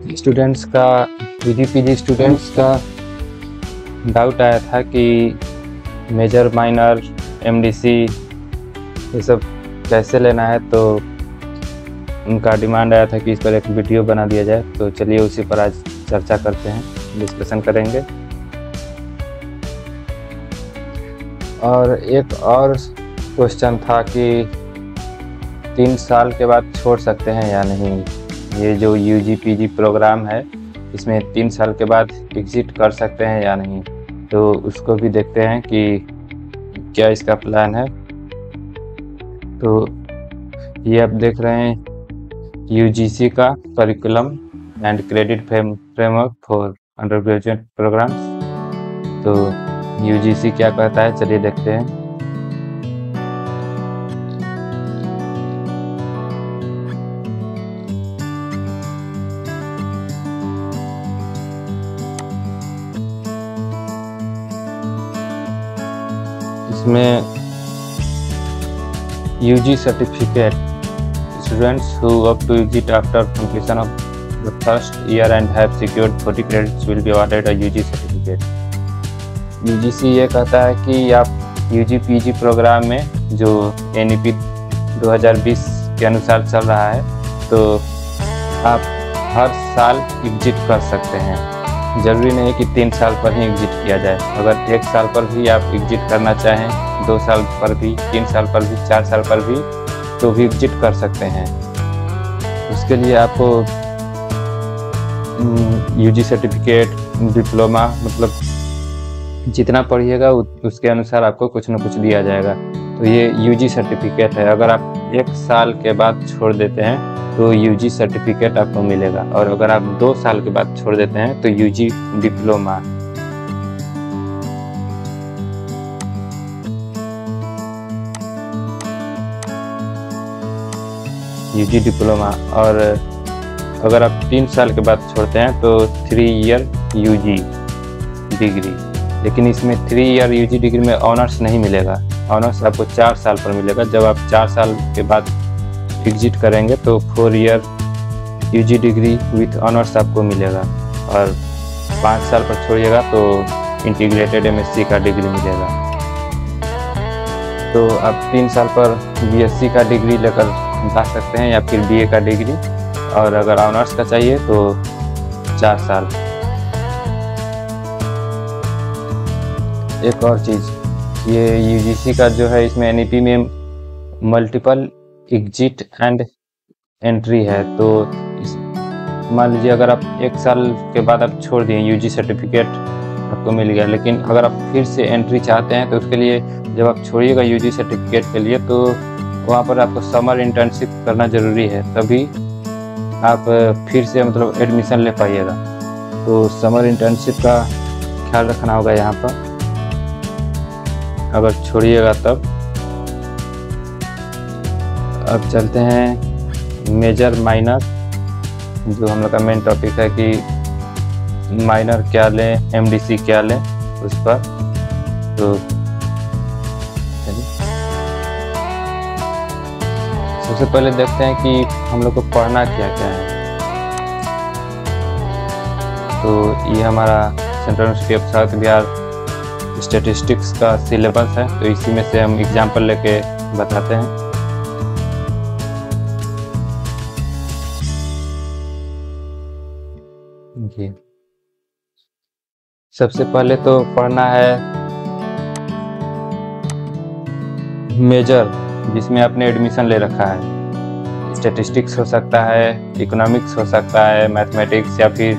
Students का UG PG students का doubt आया था कि मेजर माइनर एमडीसी ये सब कैसे लेना है, तो उनका डिमांड आया था कि इस पर एक वीडियो बना दिया जाए। तो चलिए उसी पर आज चर्चा करते हैं, डिस्कशन करेंगे। और एक और क्वेश्चन था कि 3 साल के बाद छोड़ सकते हैं या नहीं। ये जो यूजी पीजी प्रोग्राम है इसमें 3 साल के बाद एग्जिट कर सकते हैं या नहीं, तो उसको भी देखते हैं कि क्या इसका प्लान है। तो ये आप देख रहे हैं यूजीसी का curriculum and credit framework for undergraduate programmes. तो यूजीसी क्या कहता है, चलिए देखते हैं। इसमें UG certificate students who opt to exit after completion of the first year and have secured 40 credits will be awarded a UG certificate। UGC ये कहता है कि आप यूजी पीजी प्रोग्राम में जो एनईपी 2020 के अनुसार चल रहा है, तो आप हर साल एग्जिट कर सकते हैं। ज़रूरी नहीं कि 3 साल पर ही एग्जिट किया जाए। अगर 1 साल पर भी आप एग्जिट करना चाहें, 2 साल पर भी, 3 साल पर भी, 4 साल पर भी, तो भी एग्जिट कर सकते हैं। उसके लिए आपको यूजी सर्टिफिकेट, डिप्लोमा, मतलब जितना पढ़िएगा उसके अनुसार आपको कुछ न कुछ दिया जाएगा। तो ये यूजी सर्टिफिकेट है। अगर आप 1 साल के बाद छोड़ देते हैं तो यूजी सर्टिफिकेट आपको मिलेगा, और अगर आप 2 साल के बाद छोड़ देते हैं तो यूजी डिप्लोमा। UG diploma. और अगर आप 3 साल के बाद छोड़ते हैं तो 3 ईयर यूजी डिग्री। लेकिन इसमें 3 ईयर यूजी डिग्री में ऑनर्स नहीं मिलेगा। ऑनर्स आपको 4 साल पर मिलेगा। जब आप 4 साल के बाद एग्जिट करेंगे तो 4 year UG degree with honours आपको मिलेगा, और 5 साल पर छोड़िएगा तो इंटीग्रेटेड एमएससी का डिग्री मिलेगा। तो आप 3 साल पर बीएससी का डिग्री लेकर जा सकते हैं, या फिर बीए का डिग्री, और अगर ऑनर्स का चाहिए तो 4 साल। एक और चीज़, ये यूजीसी का जो है, इसमें एनईपी में मल्टीपल एग्जिट एंड एंट्री है। तो मान लीजिए अगर आप 1 साल के बाद आप छोड़ दिए, यूजी सर्टिफिकेट आपको मिल गया, लेकिन अगर आप फिर से एंट्री चाहते हैं तो उसके लिए जब आप छोड़िएगा यूजी सर्टिफिकेट के लिए, तो वहाँ पर आपको समर इंटर्नशिप करना ज़रूरी है, तभी आप फिर से मतलब एडमिशन ले पाइएगा। तो समर इंटर्नशिप का ख्याल रखना होगा यहाँ पर अगर छोड़िएगा तब। अब चलते हैं मेजर माइनर, जो हम लोग का मेन टॉपिक है कि माइनर क्या लें, एमडीसी क्या लें, उस पर। तो सबसे पहले देखते हैं कि हम लोग को पढ़ना क्या क्या है। तो ये हमारा central university of south Bihar statistics का सिलेबस है, तो इसी में से हम एग्जाम्पल लेके बताते हैं। सबसे पहले तो पढ़ना है मेजर, जिसमें आपने एडमिशन ले रखा है। स्टैटिस्टिक्स हो सकता है, इकोनॉमिक्स हो सकता है, मैथमेटिक्स, या फिर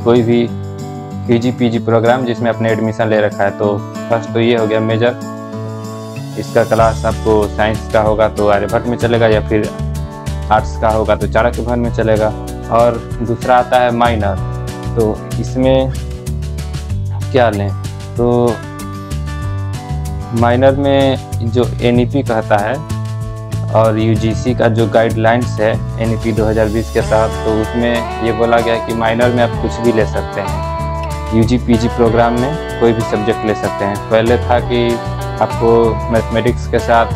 कोई भी यूजी पीजी प्रोग्राम जिसमें आपने एडमिशन ले रखा है। तो फर्स्ट तो ये हो गया मेजर। इसका क्लास आपको साइंस का होगा तो आर्यभट्ट में चलेगा, या फिर आर्ट्स का होगा तो चाणक्य भवन में चलेगा। और दूसरा आता है माइनर। तो इसमें क्या लें, तो माइनर में जो एनईपी कहता है और यूजीसी का जो गाइडलाइंस है एनईपी 2020 के तहत, तो उसमें ये बोला गया है कि माइनर में आप कुछ भी ले सकते हैं। यूजी पीजी प्रोग्राम में कोई भी सब्जेक्ट ले सकते हैं। पहले था कि आपको मैथमेटिक्स के साथ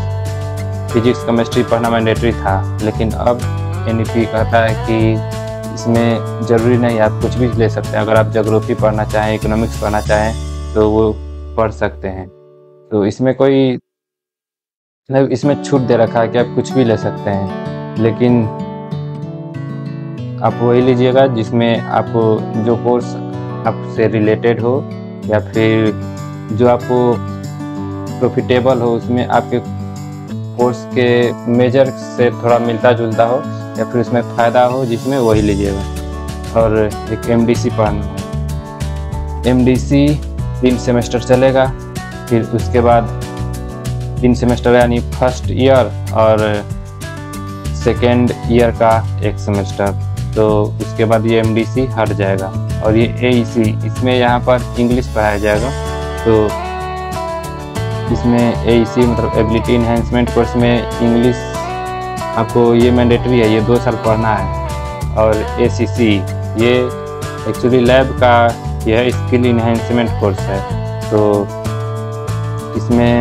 फिजिक्स केमिस्ट्री पढ़ना मैंडेटरी था, लेकिन अब एनईपी कहता है कि इसमें ज़रूरी नहीं आप कुछ भी ले सकते हैं। अगर आप ज्योग्राफी पढ़ना चाहें, इकोनॉमिक्स पढ़ना चाहें तो वो पढ़ सकते हैं। तो इसमें कोई मतलब इसमें छूट दे रखा है कि आप कुछ भी ले सकते हैं, लेकिन आप वही लीजिएगा जिसमें आपको जो कोर्स आपसे रिलेटेड हो या फिर जो आपको प्रॉफिटेबल हो, उसमें आपके कोर्स के मेजर से थोड़ा मिलता जुलता हो या फिर उसमें फ़ायदा हो, जिसमें वही लीजिएगा। और एक एमडीसी पढ़ना है। एमडीसी 3 सेमेस्टर चलेगा, फिर उसके बाद 3 सेमेस्टर यानी फर्स्ट ईयर और सेकेंड ईयर का 1 सेमेस्टर। तो उसके बाद ये एमडीसी हट जाएगा और ये एईसी, इसमें यहाँ पर इंग्लिश पढ़ाया जाएगा। तो इसमें एईसी मतलब एबिलिटी इन्हेंसमेंट कोर्स में इंग्लिश आपको ये मैंडेटरी है, ये 2 साल पढ़ना है। और एसीसी ये एक्चुअली लैब का यह स्किल इन्हेंसमेंट कोर्स है। तो इसमें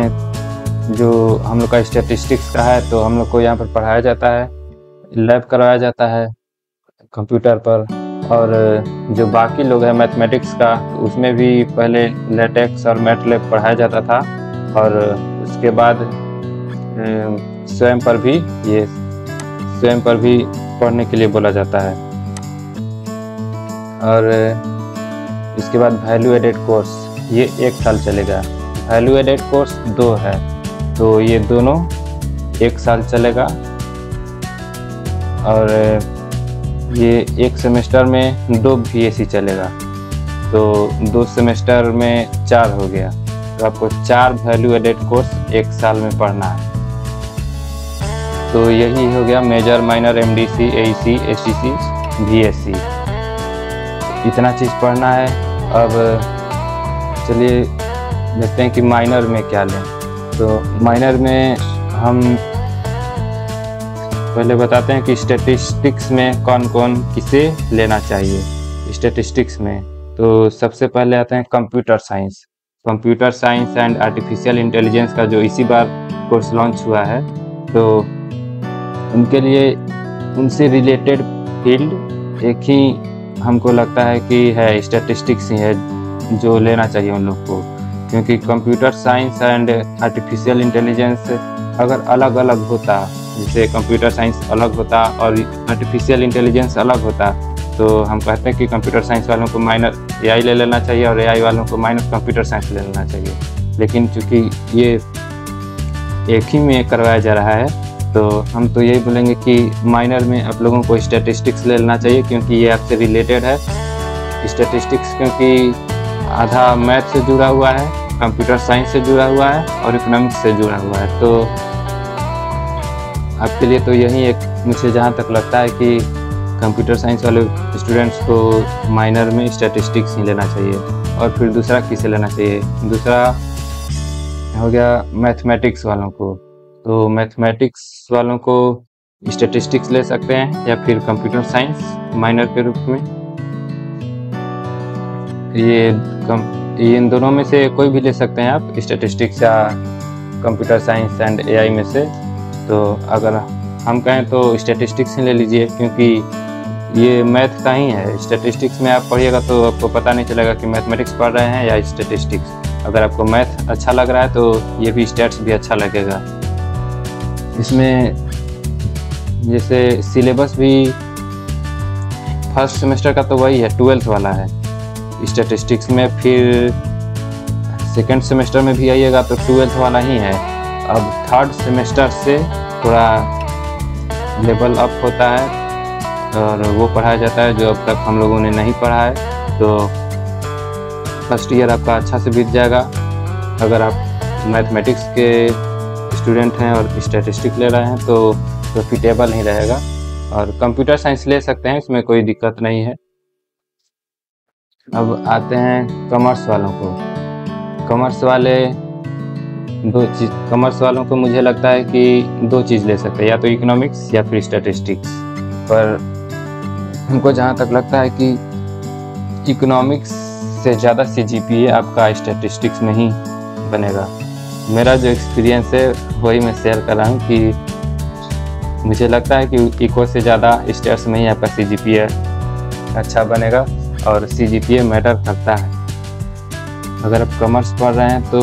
जो हम लोग का स्टैटिस्टिक्स का है, तो हम लोग को यहाँ पर पढ़ाया जाता है, लैब करवाया जाता है कंप्यूटर पर। और जो बाकी लोग हैं मैथमेटिक्स का, उसमें भी पहले लेटेक्स और मैटलैब पढ़ाया जाता था और उसके बाद स्वयं पर भी पढ़ने के लिए बोला जाता है। और इसके बाद वैल्यू एडेड कोर्स, ये 1 साल चलेगा। वैल्यू एडेड कोर्स 2 है, तो ये दोनों 1 साल चलेगा। और ये 1 सेमेस्टर में 2 VAC चलेगा, तो 2 सेमेस्टर में 4 हो गया। तो आपको 4 वैल्यू एडेड कोर्स 1 साल में पढ़ना है। तो यही हो गया major, minor, MDC, AEC, ACC, VAC, इतना चीज़ पढ़ना है। अब चलिए देखते हैं कि माइनर में क्या लें। तो माइनर में हम पहले बताते हैं कि स्टैटिस्टिक्स में कौन कौन किसे लेना चाहिए। स्टैटिस्टिक्स में तो सबसे पहले आते हैं computer science. Computer science and artificial intelligence का जो इसी बार कोर्स लॉन्च हुआ है, तो उनके लिए उनसे रिलेटेड फील्ड एक ही हमको लगता है कि है, स्टैटिस्टिक्स ही है जो लेना चाहिए उन लोग को। क्योंकि computer science and artificial intelligence अगर अलग अलग होता, जैसे कंप्यूटर साइंस अलग होता और आर्टिफिशियल इंटेलिजेंस अलग होता, तो हम कहते हैं कि कंप्यूटर साइंस वालों को माइनर एआई ले लेना चाहिए और एआई वालों को माइनर कंप्यूटर साइंस ले लेना चाहिए। लेकिन चूँकि ये एक ही में करवाया जा रहा है, तो हम तो यही बोलेंगे कि माइनर में आप लोगों को स्टैटिस्टिक्स ले लेना चाहिए, क्योंकि ये आपसे रिलेटेड है। स्टैटिस्टिक्स क्योंकि आधा मैथ से जुड़ा हुआ है, कंप्यूटर साइंस से जुड़ा हुआ है और इकोनॉमिक्स से जुड़ा हुआ है। तो आपके लिए तो यही एक, मुझे जहाँ तक लगता है कि कंप्यूटर साइंस वाले स्टूडेंट्स को माइनर में स्टैटिस्टिक्स ही लेना चाहिए। और फिर दूसरा किसे लेना चाहिए? दूसरा हो गया मैथमेटिक्स वालों को। तो मैथमेटिक्स वालों को स्टैटिस्टिक्स ले सकते हैं या फिर कंप्यूटर साइंस माइनर के रूप में। ये इन दोनों में से कोई भी ले सकते हैं आप, स्टैटिस्टिक्स या कंप्यूटर साइंस एंड एआई में से। तो अगर हम कहें तो स्टैटिस्टिक्स ही ले लीजिए, क्योंकि ये मैथ का ही है। स्टैटिस्टिक्स में आप पढ़िएगा तो आपको पता नहीं चलेगा कि मैथमेटिक्स पढ़ रहे हैं या स्टैटिस्टिक्स। अगर आपको मैथ अच्छा लग रहा है तो ये भी स्टैट्स भी अच्छा लगेगा। इसमें जैसे सिलेबस भी फर्स्ट सेमेस्टर का तो वही है, 12th वाला है स्टैटिस्टिक्स में। फिर सेकेंड सेमेस्टर में भी आइएगा तो 12th वाला ही है। अब थर्ड सेमेस्टर से थोड़ा लेवल अप होता है और वो पढ़ाया जाता है जो अब तक हम लोगों ने नहीं पढ़ा है। तो फर्स्ट ईयर आपका अच्छा से बीत जाएगा अगर आप मैथमेटिक्स के स्टूडेंट हैं और स्टैटिस्टिक्स ले रहे हैं तो प्रॉफिटेबल ही रहेगा। और कंप्यूटर साइंस ले सकते हैं, इसमें कोई दिक्कत नहीं है। अब आते हैं कॉमर्स वालों को। कॉमर्स वालों को मुझे लगता है कि 2 चीज़ ले सकते हैं, या तो इकोनॉमिक्स या फिर स्टैटिस्टिक्स। पर हमको जहाँ तक लगता है कि इकोनॉमिक्स से ज़्यादा CGPA आपका स्टैटिस्टिक्स में ही बनेगा। मेरा जो एक्सपीरियंस है वही मैं शेयर कर रहा हूँ कि मुझे लगता है कि इको से ज़्यादा स्टेट्स में ही आपका CGPA अच्छा बनेगा और CGPA मैटर करता है। अगर आप कॉमर्स पढ़ रहे हैं तो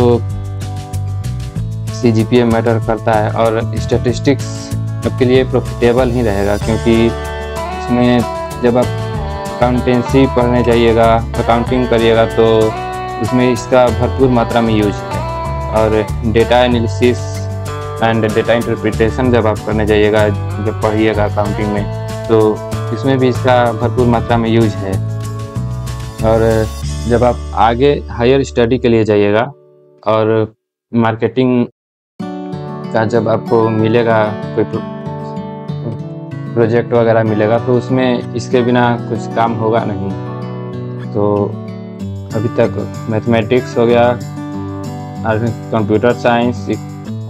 CGPA मैटर करता है और स्टैटिस्टिक्स आपके लिए प्रॉफिटेबल ही रहेगा, क्योंकि इसमें जब आप अकाउंटेंसी पढ़ने जाइएगा, अकाउंटिंग करिएगा तो उसमें इसका भरपूर मात्रा में यूज है। और data analysis and data interpretation जब आप करने जाइएगा, जब पढ़िएगा अकाउंटिंग में, तो इसमें भी इसका भरपूर मात्रा में यूज है। और जब आप आगे हायर स्टडी के लिए जाइएगा और मार्केटिंग का जब आपको मिलेगा, कोई प्रोजेक्ट वगैरह मिलेगा, तो उसमें इसके बिना कुछ काम होगा नहीं। तो अभी तक मैथमेटिक्स हो गया और कंप्यूटर साइंस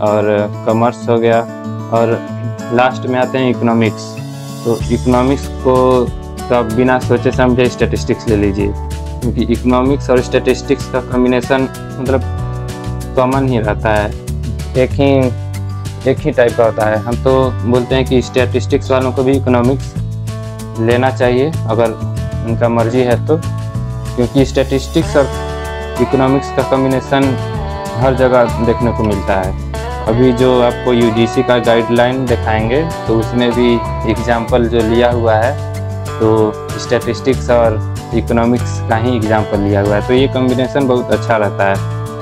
और कॉमर्स हो गया, और लास्ट में आते हैं इकोनॉमिक्स। तो इकोनॉमिक्स को तब बिना सोचे समझे स्टैटिस्टिक्स ले लीजिए, क्योंकि इकोनॉमिक्स और स्टैटिस्टिक्स का कॉम्बिनेशन मतलब कॉमन ही रहता है, एक ही टाइप का होता है। हम तो बोलते हैं कि स्टैटिस्टिक्स वालों को भी इकोनॉमिक्स लेना चाहिए अगर उनका मर्जी है तो, क्योंकि स्टैटिस्टिक्स और इकोनॉमिक्स का कॉम्बिनेशन हर जगह देखने को मिलता है। अभी जो आपको UGC का गाइडलाइन दिखाएंगे तो उसमें भी एग्जाम्पल जो लिया हुआ है तो स्टैटिस्टिक्स और इकोनॉमिक्स का ही एग्जाम्पल लिया हुआ है। तो ये कॉम्बिनेशन बहुत अच्छा रहता है।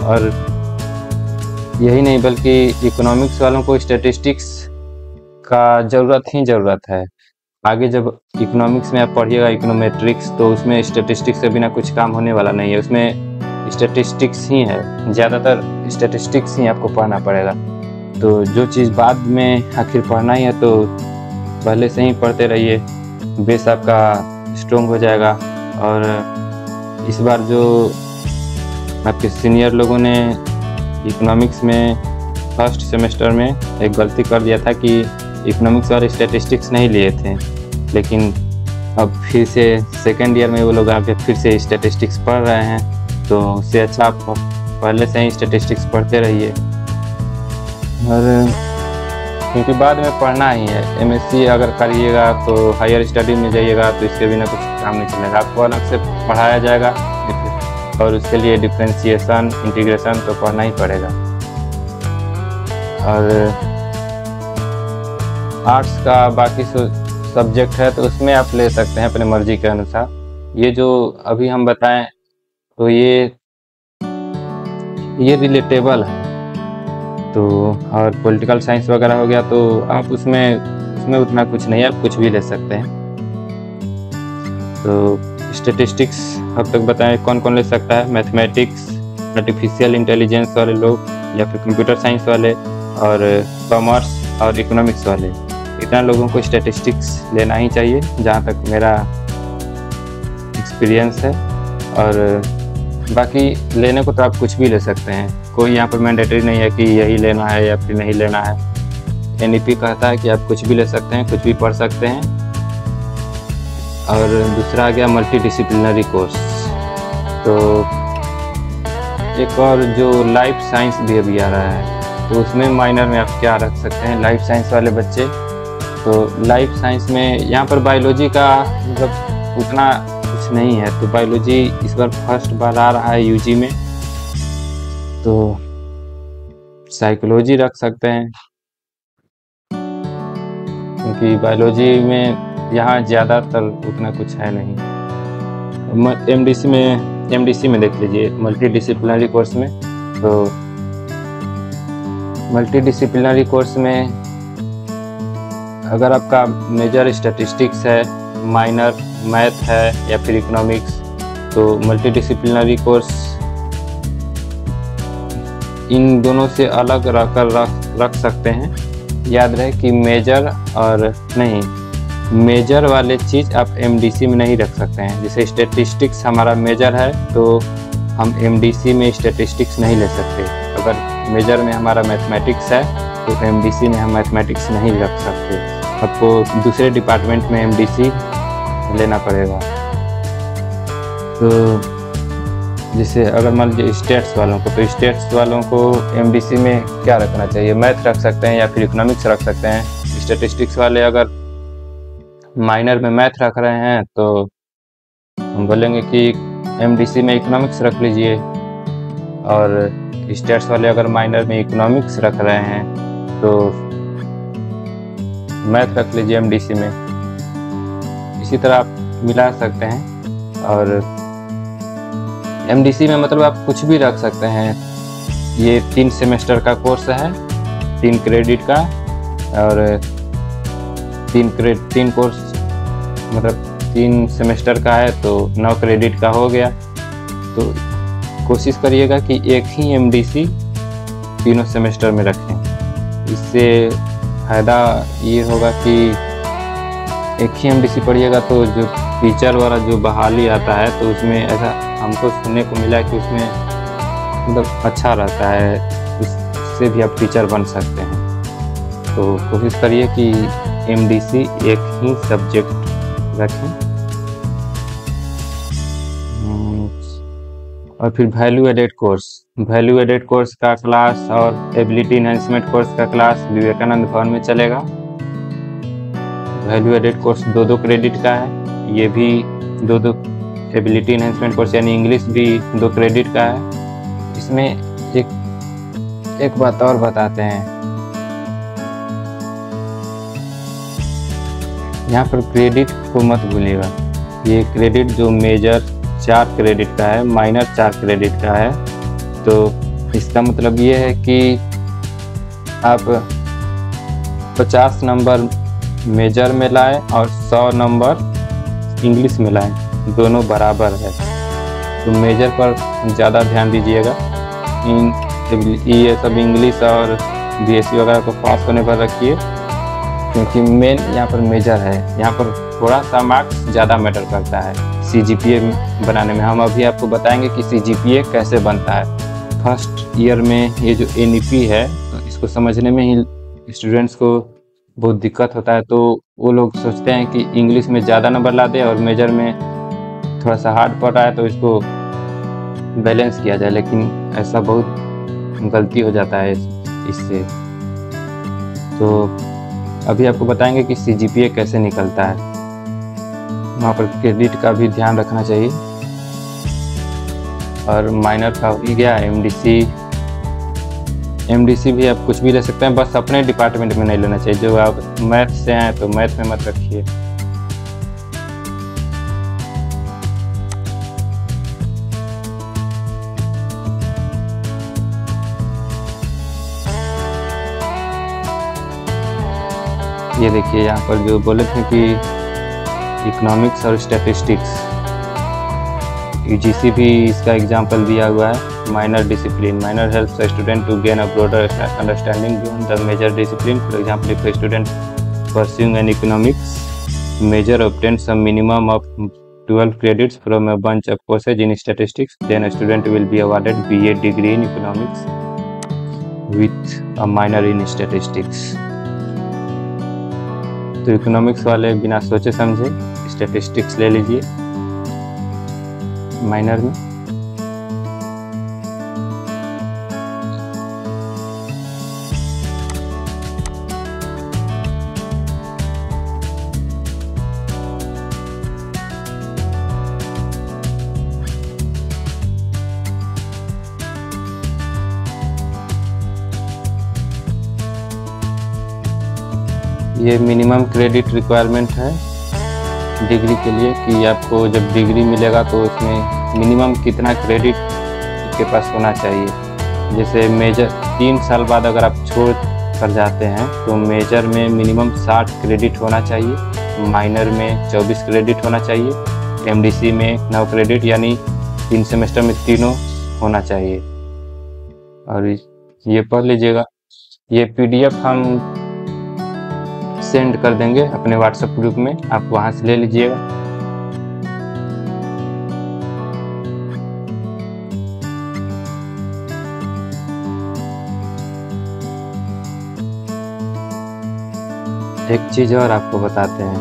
और यही नहीं बल्कि इकोनॉमिक्स वालों को स्टैटिस्टिक्स का ज़रूरत है। आगे जब इकोनॉमिक्स में आप पढ़िएगा इकोनोमेट्रिक्स, तो उसमें स्टैटिस्टिक्स के बिना कुछ काम होने वाला नहीं है, उसमें स्टैटिस्टिक्स ही है, ज़्यादातर स्टैटिस्टिक्स ही आपको पढ़ना पड़ेगा। तो जो चीज़ बाद में आखिर पढ़ना ही है तो पहले से ही पढ़ते रहिए, बेस आपका स्ट्रॉन्ग हो जाएगा। और इस बार जो आपके सीनियर लोगों ने इकोनॉमिक्स में फर्स्ट सेमेस्टर में एक गलती कर दिया था कि इकोनॉमिक्स वाले स्टैटिस्टिक्स नहीं लिए थे, लेकिन अब फिर से सेकेंड ईयर में वो लोग आके फिर से स्टैटिस्टिक्स पढ़ रहे हैं। तो उससे अच्छा आप पहले से ही स्टैटिस्टिक्स पढ़ते रहिए, और क्योंकि बाद में पढ़ना ही है। MSc अगर करिएगा तो हायर स्टडी में जाइएगा तो इसके बिना कुछ काम नहीं चलेगा, आपको अलग से पढ़ाया जाएगा और उसके लिए डिफ्रेंशिएशन, इंटीग्रेशन तो पढ़ना ही पड़ेगा। और आर्ट्स का बाकी सब्जेक्ट है तो उसमें आप ले सकते हैं अपने मर्जी के अनुसार। ये जो अभी हम बताएं तो ये रिलेटेबल है। तो और पॉलिटिकल साइंस वगैरह हो गया तो आप उसमें उतना कुछ नहीं है, आप कुछ भी ले सकते हैं। तो स्टैटिस्टिक्स अब तक बताएं कौन कौन ले सकता है। मैथमेटिक्स, आर्टिफिशियल इंटेलिजेंस वाले लोग, या फिर कंप्यूटर साइंस वाले, और कॉमर्स और इकोनॉमिक्स वाले, इतना लोगों को स्टैटिस्टिक्स लेना ही चाहिए जहाँ तक मेरा एक्सपीरियंस है। और बाकी लेने को तो आप कुछ भी ले सकते हैं, कोई यहाँ पर मैंडेटरी नहीं है कि यही लेना है या फिर नहीं लेना है। NEP कहता है कि आप कुछ भी ले सकते हैं, कुछ भी पढ़ सकते हैं। और दूसरा आ गया मल्टी डिसिप्लिनरी कोर्स। तो एक और जो लाइफ साइंस भी अभी आ रहा है, तो उसमें माइनर में आप क्या रख सकते हैं लाइफ साइंस वाले बच्चे। तो लाइफ साइंस में यहाँ पर बायोलॉजी का मतलब उतना कुछ नहीं है, तो बायोलॉजी इस बार फर्स्ट बार आ रहा है UG में, तो साइकोलॉजी रख सकते हैं, क्योंकि बायोलॉजी में यहाँ ज़्यादातर उतना कुछ है नहीं। MDC में देख लीजिए, मल्टी डिसिप्लिनरी कोर्स में। तो मल्टी डिसिप्लिनरी कोर्स में अगर आपका मेजर स्टैटिस्टिक्स है, माइनर मैथ है या फिर इकोनॉमिक्स, तो मल्टी डिसिप्लिनरी कोर्स इन दोनों से अलग रख सकते हैं। याद रहे कि मेजर वाले चीज़ आप MDC में नहीं रख सकते हैं। जैसे स्टैटिस्टिक्स हमारा मेजर है तो हम MDC में स्टैटिस्टिक्स नहीं ले सकते। अगर मेजर में हमारा मैथमेटिक्स है तो MDC में हम मैथमेटिक्स नहीं रख सकते, आपको दूसरे डिपार्टमेंट में MDC लेना पड़ेगा। तो जैसे अगर मान लीजिए स्टेट्स वालों को, तो स्टेट्स वालों को MDC में क्या रखना चाहिए, मैथ रख सकते हैं या फिर इकोनॉमिक्स रख सकते हैं। स्टैटिस्टिक्स वाले अगर माइनर में मैथ रख रहे हैं तो हम बोलेंगे कि एमडीसी में इकोनॉमिक्स रख लीजिए, और स्टेट्स वाले अगर माइनर में इकोनॉमिक्स रख रहे हैं तो मैथ रख लीजिए एमडीसी में। इसी तरह आप मिला सकते हैं। और एमडीसी में मतलब आप कुछ भी रख सकते हैं। ये 3 सेमेस्टर का कोर्स है, 3 क्रेडिट का, और 3 कोर्स मतलब 3 सेमेस्टर का है तो 9 क्रेडिट का हो गया। तो कोशिश करिएगा कि एक ही एमडीसी तीनों सेमेस्टर में रखें। इससे फ़ायदा ये होगा कि एक ही एमडीसी पढ़िएगा तो जो टीचर वाला जो बहाली आता है तो उसमें ऐसा हमको सुनने को मिला कि उसमें मतलब अच्छा रहता है, उससे भी आप टीचर बन सकते हैं। तो कोशिश करिए कि एमडीसी एक ही सब्जेक्ट रखें। और फिर वैल्यू एडेड कोर्स का क्लास और एबिलिटी एनहांसमेंट कोर्स का क्लास विवेकानंद भवन में चलेगा। वैल्यू एडेड कोर्स 2 क्रेडिट का है, ये भी 2 एबिलिटी एनहांसमेंट कोर्स यानी इंग्लिश भी 2 क्रेडिट का है। इसमें एक बात और बताते हैं, यहाँ पर क्रेडिट को मत भूलिएगा। ये क्रेडिट जो मेजर 4 क्रेडिट का है, माइनर 4 क्रेडिट का है। तो इसका मतलब ये है कि आप 50 नंबर मेजर में लाएं और 100 नंबर इंग्लिश में लाएं, दोनों बराबर है। तो मेजर पर ज़्यादा ध्यान दीजिएगा। ये सब इंग्लिश और बीएससी वगैरह को पास होने पर रखिए, क्योंकि मेन यहाँ पर मेजर है। यहाँ पर थोड़ा सा मार्क्स ज़्यादा मैटर करता है सीजीपीए बनाने में। हम अभी आपको बताएंगे कि सीजीपीए कैसे बनता है। फर्स्ट ईयर में ये जो एनईपी है तो इसको समझने में ही स्टूडेंट्स को बहुत दिक्कत होता है। तो वो लोग सोचते हैं कि इंग्लिश में ज़्यादा नंबर ला दे और मेजर में थोड़ा सा हार्ड पड़ रहा है तो इसको बैलेंस किया जाए, लेकिन ऐसा बहुत गलती हो जाता है इससे। तो अभी आपको बताएंगे कि सीजीपीए कैसे निकलता है। वहाँ पर क्रेडिट का भी ध्यान रखना चाहिए। और माइनर का हो गया। एमडीसी भी आप कुछ भी ले सकते हैं, बस अपने डिपार्टमेंट में नहीं लेना चाहिए। जो आप मैथ से हैं तो मैथ में मत रखिए। ये देखिए यहाँ पर जो बोले थे कि इकोनॉमिक्स और स्टैटिस्टिक्स, यूजीसी भी इसका एग्जाम्पल दिया हुआ है। Minor discipline, minor helps student to gain a broader understanding beyond the major discipline. For example, if student pursuing an economics major obtains some minimum of 12 credits from a bunch of courses in statistics, then a student will be awarded BA degree in economics with a minor in statistics। तो economics वाले बिना सोचे समझे statistics ले लीजिए minor में। ये minimum credit requirement है डिग्री के लिए कि आपको जब डिग्री मिलेगा तो उसमें मिनिमम कितना क्रेडिट के पास होना चाहिए। जैसे मेजर 3 साल बाद अगर आप छोड़ कर जाते हैं तो मेजर में मिनिमम 60 क्रेडिट होना चाहिए, माइनर में 24 क्रेडिट होना चाहिए, एमडीसी में 9 क्रेडिट यानी 3 सेमेस्टर में तीनों होना चाहिए। और ये पढ़ लीजिएगा। ये पीडीएफ हम सेंड कर देंगे अपने व्हाट्सएप ग्रुप में, आप वहां से ले लीजिएगा। एक चीज़ और आपको बताते हैं,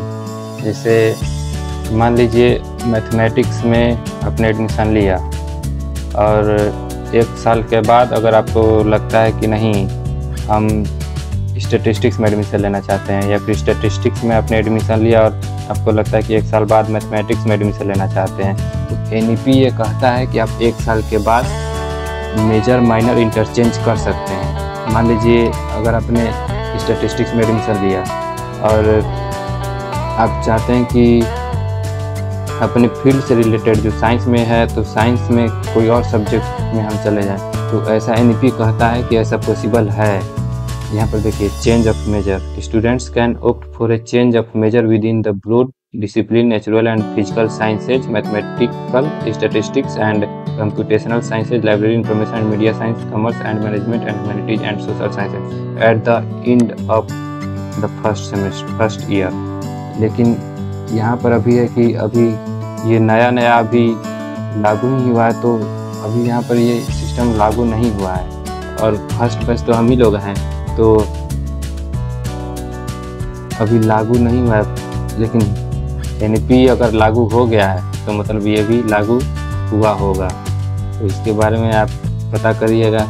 जैसे मान लीजिए मैथमेटिक्स में आपने एडमिशन लिया और 1 साल के बाद अगर आपको लगता है कि नहीं हम स्टैटिस्टिक्स में एडमिशन लेना चाहते हैं, या फिर स्टैटिस्टिक्स में आपने एडमिशन लिया और आपको लगता है कि 1 साल बाद मैथमेटिक्स में एडमिशन लेना चाहते हैं, तो NEP ये कहता है कि आप 1 साल के बाद मेजर माइनर इंटरचेंज कर सकते हैं। मान लीजिए अगर आपने स्टैटिस्टिक्स में एडमिशन लिया और आप चाहते हैं कि अपने फील्ड से रिलेटेड जो साइंस में है, तो साइंस में कोई और सब्जेक्ट में हम चले जाएं, तो ऐसा NEP कहता है कि ऐसा पॉसिबल है। यहाँ पर देखिए, change of major, students can opt for a change of major within the broad discipline natural and physical sciences, mathematical, statistics and computational sciences, library information and media science, commerce and management and humanities and social sciences at the end of the first year. लेकिन यहाँ पर अभी है कि अभी ये नया अभी लागू नहीं हुआ है, तो अभी यहाँ पर ये सिस्टम लागू नहीं हुआ है और फर्स्ट बैच तो हम ही लोग हैं, तो अभी लागू नहीं हुआ है। लेकिन NEP अगर लागू हो गया है तो मतलब ये भी लागू हुआ होगा, तो इसके बारे में आप पता करिएगा।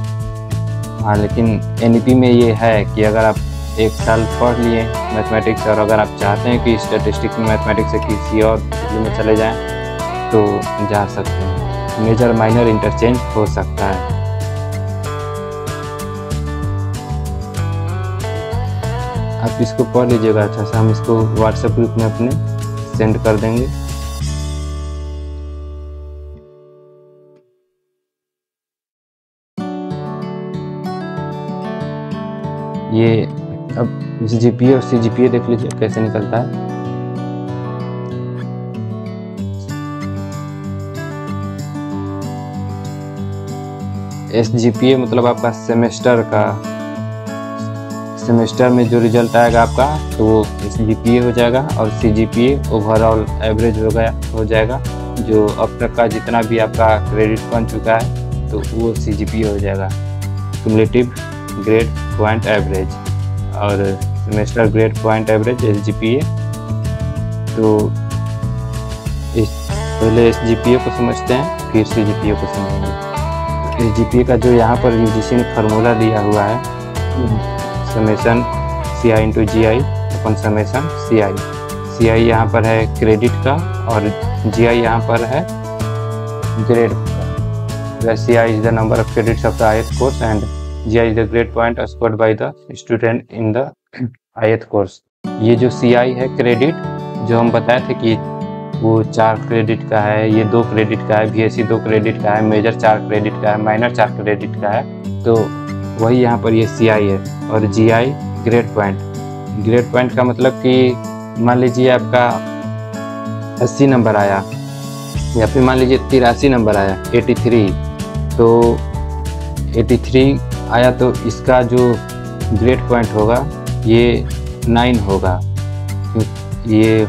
हाँ, लेकिन NEP में ये है कि अगर आप 1 साल पढ़ लिए मैथमेटिक्स और अगर आप चाहते हैं कि स्टैटिस्टिक्स में मैथमेटिक्स से किसी और फील्ड में चले जाएं तो जा सकते हैं। मेजर माइनर इंटरचेंज हो सकता है। आप इसको पढ़ लीजिएगा अच्छा से, हम इसको व्हाट्सएप ग्रुप में अपने सेंड कर देंगे। ये अब GPA और CGPA देख लीजिए कैसे निकलता है। SGPA मतलब आपका सेमेस्टर में जो रिजल्ट आएगा आपका, तो वो SGPA हो जाएगा, और CGPA ओवरऑल एवरेज हो जाएगा, जो अब तक का जितना भी आपका क्रेडिट बन चुका है तो वो CGPA हो जाएगा, क्युमुलेटिव ग्रेड पॉइंट एवरेज, और semester grade point average SGPA। तो पहले SGPA को समझते हैं, फिर CGPA को समझेंगे। SGPA का जो यहाँ पर UGC ने फार्मूला दिया हुआ है, समेशन CI इंटू GI अपन समेशन CI। CI यहाँ पर है क्रेडिट का और GI यहाँ पर है ग्रेड का। CI is the number of credits of the ith course and GI is the grade point scored by the student in the ith course. ये जो CI है क्रेडिट, जो हम बताए थे कि वो 4 क्रेडिट का है, ये 2 क्रेडिट का है, VSC 2 क्रेडिट का है, मेजर 4 क्रेडिट का है, माइनर 4 क्रेडिट का है, तो वही यहाँ पर ये CI है। और GI ग्रेड पॉइंट का मतलब कि मान लीजिए आपका 80 नंबर आया या फिर मान लीजिए 83 नंबर आया, 83, तो 83 आया तो इसका जो ग्रेड पॉइंट होगा ये 9 होगा। ये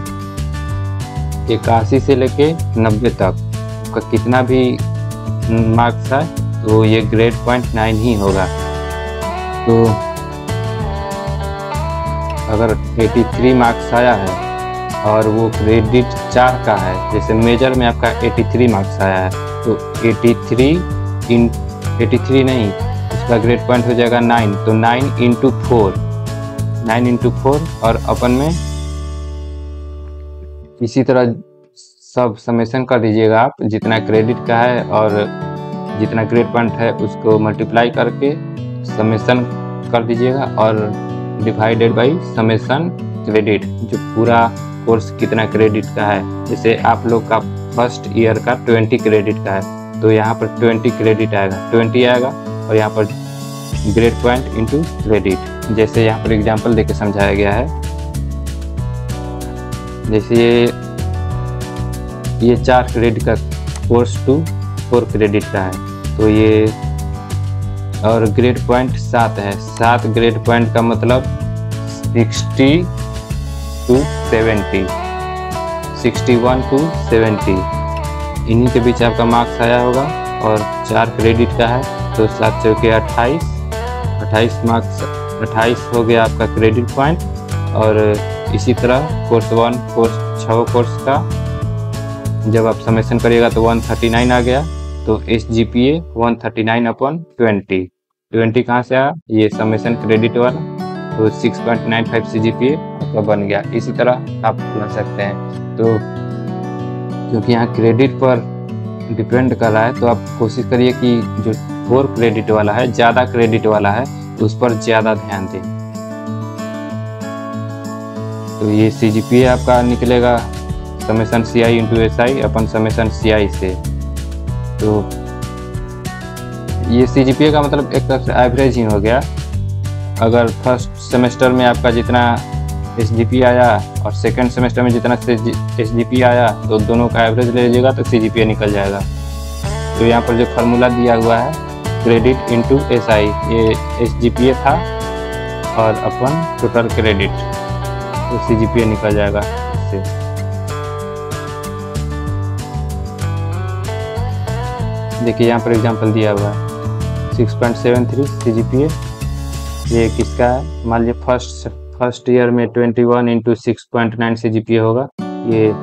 81 से लेके 90 तक का कितना भी मार्क्स है तो ये ग्रेड पॉइंट 9 ही होगा। तो अगर 83 मार्क्स आया है और वो क्रेडिट 4 का है, जैसे मेजर में आपका 83 मार्क्स आया है, तो 83 नहीं, उसका ग्रेड पॉइंट हो जाएगा 9, तो 9 इंटू 4 और अपन में इसी तरह सब समेशन कर दीजिएगा आप, जितना क्रेडिट का है और जितना ग्रेड पॉइंट है उसको मल्टीप्लाई करके समेशन कर दीजिएगा और डिवाइडेड बाय समेशन क्रेडिट, जो पूरा कोर्स कितना क्रेडिट का है। जैसे आप लोग का फर्स्ट ईयर का 20 क्रेडिट का है, तो यहाँ पर 20 क्रेडिट आएगा, 20 आएगा और यहाँ पर ग्रेड पॉइंट इंटू क्रेडिट। जैसे यहाँ पर एग्जांपल देके समझाया गया है, जैसे ये 4 क्रेडिट का कोर्स 4 क्रेडिट का है, तो ये और ग्रेड पॉइंट 7 है, 7 ग्रेड पॉइंट का मतलब 60 to 70, 61 to 70, इन्हीं के बीच आपका मार्क्स आया होगा। और 4 क्रेडिट का है तो 7 चौके 28 मार्क्स, 28 हो गया आपका क्रेडिट पॉइंट। और इसी तरह कोर्स 1 6 कोर्स का जब आप समेशन करिएगा तो 139 आ गया, तो SGPA 139/20 कहाँ से आया, ये समेशन क्रेडिट वाला, तो 6.95 CGPA आपका बन गया। इसी तरह आप बना सकते हैं। तो क्योंकि यहाँ क्रेडिट पर डिपेंड कर रहा है, तो आप कोशिश करिए कि जो 4 क्रेडिट वाला है, ज़्यादा क्रेडिट वाला है, तो उस पर ज़्यादा ध्यान दें। तो ये CGPA आपका निकलेगा समेशन CI इंटू SI अपन समेशन CI से। तो ये CGPA का मतलब एक तरह से एवरेज ही हो गया। अगर फर्स्ट सेमेस्टर में आपका जितना SGP आया और सेकंड सेमेस्टर में जितना SGP आया, तो दोनों का एवरेज ले लीजिएगा तो CGPA निकल जाएगा। तो यहाँ पर जो फार्मूला दिया हुआ है क्रेडिट इंटू SI, ये SGPA था और अपन टोटल क्रेडिट, तो CGPA निकल जाएगा इससे। देखिए यहाँ पर एग्जांपल दिया हुआ है 6.73 CGPA। ये किसका है? मान लीजिए फर्स्ट ईयर में 21 इंटू 6.9 CGPA होगा। ये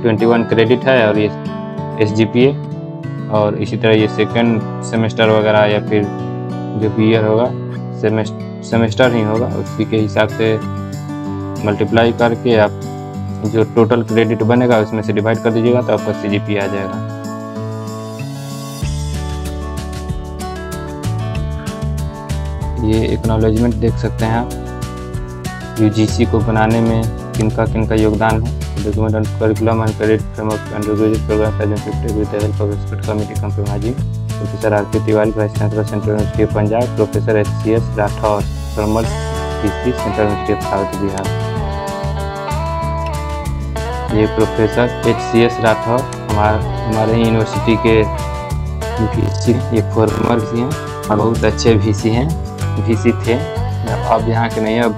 21 क्रेडिट है और ये SGPA, और इसी तरह ये सेकंड सेमेस्टर वगैरह या फिर जो भी ईयर होगा सेमेस्टर ही होगा, उसी के हिसाब से मल्टीप्लाई करके आप जो टोटल क्रेडिट बनेगा उसमें से डिवाइड कर दीजिएगा तो आपका CGPA आ जाएगा। ये एक्नॉलेजमेंट देख सकते हैं आप, UGC को बनाने में किनका योगदान है। Document on curriculum and credit framework and request program presented with the help of expert committee compromising professor RP Tiwari, vice chancellor central university of Punjab, professor HCS Rathore, former PC central university of south Bihar. ये professor HCS Rathore हमारे ही university के VC, ये former भी हैं और बहुत अच्छे VC हैं, VC थे। अब यहाँ के नहीं, अब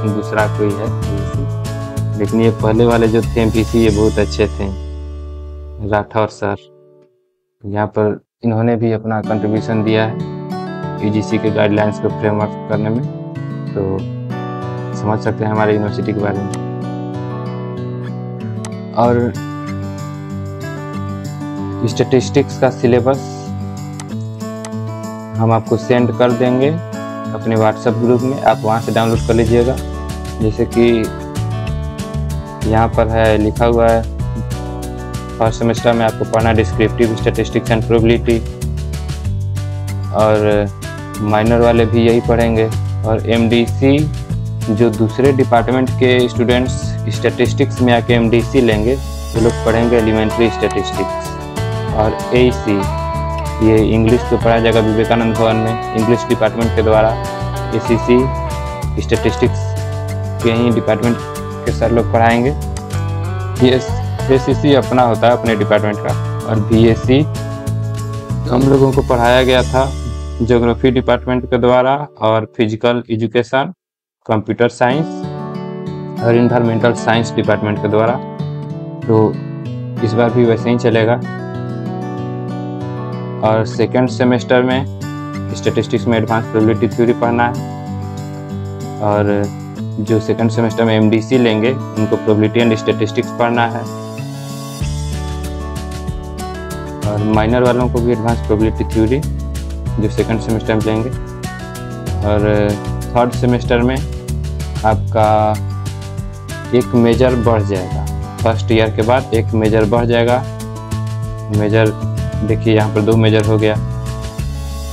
दूसरा कोई है VC, लेकिन ये पहले वाले जो थे VC ये बहुत अच्छे थे, राठौर सर। यहाँ पर इन्होंने भी अपना कंट्रीब्यूशन दिया है UGC के गाइडलाइंस को फ्रेमवर्क करने में, तो समझ सकते हैं हमारे यूनिवर्सिटी के बारे में। और स्टैटिस्टिक्स का सिलेबस हम आपको सेंड कर देंगे अपने व्हाट्सएप ग्रुप में, आप वहाँ से डाउनलोड कर लीजिएगा। जैसे कि यहाँ पर है लिखा हुआ है, फर्स्ट सेमेस्टर में आपको पढ़ना डिस्क्रिप्टिव स्टैटिस्टिक्स एंड प्रोबेबिलिटी, और माइनर वाले भी यही पढ़ेंगे। और MDC जो दूसरे डिपार्टमेंट के स्टूडेंट्स स्टैटिस्टिक्स में आके MDC लेंगे वो लोग पढ़ेंगे एलिमेंट्री स्टैटिस्टिक्स। और AC ये इंग्लिश तो पढ़ाया जाएगा विवेकानंद भवन में, इंग्लिश डिपार्टमेंट के द्वारा। ACC स्टैटिस्टिक्स के ही डिपार्टमेंट के सर लोग पढ़ाएंगे। ये ACC अपना होता है अपने डिपार्टमेंट का। और BSc हम लोगों को पढ़ाया गया था ज्योग्राफी डिपार्टमेंट के द्वारा, और फिजिकल एजुकेशन, कंप्यूटर साइंस और इन्वायरमेंटल साइंस डिपार्टमेंट के द्वारा। तो इस बार भी वैसे ही चलेगा। और सेकेंड सेमेस्टर में स्टैटिस्टिक्स में एडवांस प्रोबेबिलिटी थ्योरी पढ़ना है, और जो सेकेंड सेमेस्टर में MDC लेंगे उनको प्रोबेबिलिटी एंड स्टैटिस्टिक्स पढ़ना है। और माइनर वालों को भी एडवांस प्रोबेबिलिटी थ्योरी जो सेकेंड सेमेस्टर में लेंगे। और थर्ड सेमेस्टर में आपका एक मेजर बढ़ जाएगा, फर्स्ट ईयर के बाद एक मेजर बढ़ जाएगा। मेजर देखिए यहाँ पर 2 मेजर हो गया,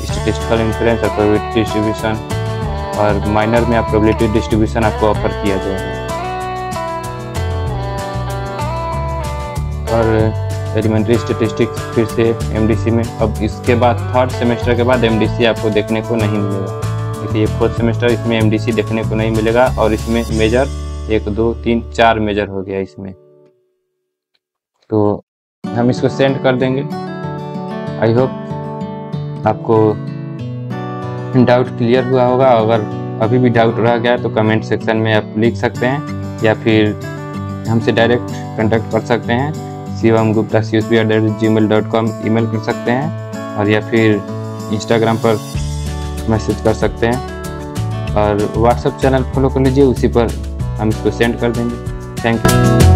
स्टैटिस्टिकल इन्फ्लुएंस और प्रोबेबिलिटी डिस्ट्रीब्यूशन। और माइनर में आप प्रोबेबिलिटी डिस्ट्रीब्यूशन आपको ऑफर किया जाएगा। और एलिमेंट्री स्टैटिस्टिक्स फिर से MDC में। अब इसके बाद थर्ड सेमेस्टर के बाद MDC आपको देखने को नहीं मिलेगा। देखिए फोर्थ सेमेस्टर इसमें MDC देखने को नहीं मिलेगा, और इसमें मेजर 1 2 3 4 मेजर हो गया इसमें। तो हम इसको सेंड कर देंगे। आई होप आपको डाउट क्लियर हुआ होगा। अगर अभी भी डाउट रह गया तो कमेंट सेक्शन में आप लिख सकते हैं, या फिर हमसे डायरेक्ट कांटेक्ट कर सकते हैं, shivam.gupta@gmail.com ईमेल कर सकते हैं, और या फिर इंस्टाग्राम पर मैसेज कर सकते हैं। और व्हाट्सएप चैनल फॉलो कर लीजिए, उसी पर हम इसको सेंड कर देंगे। Thank you.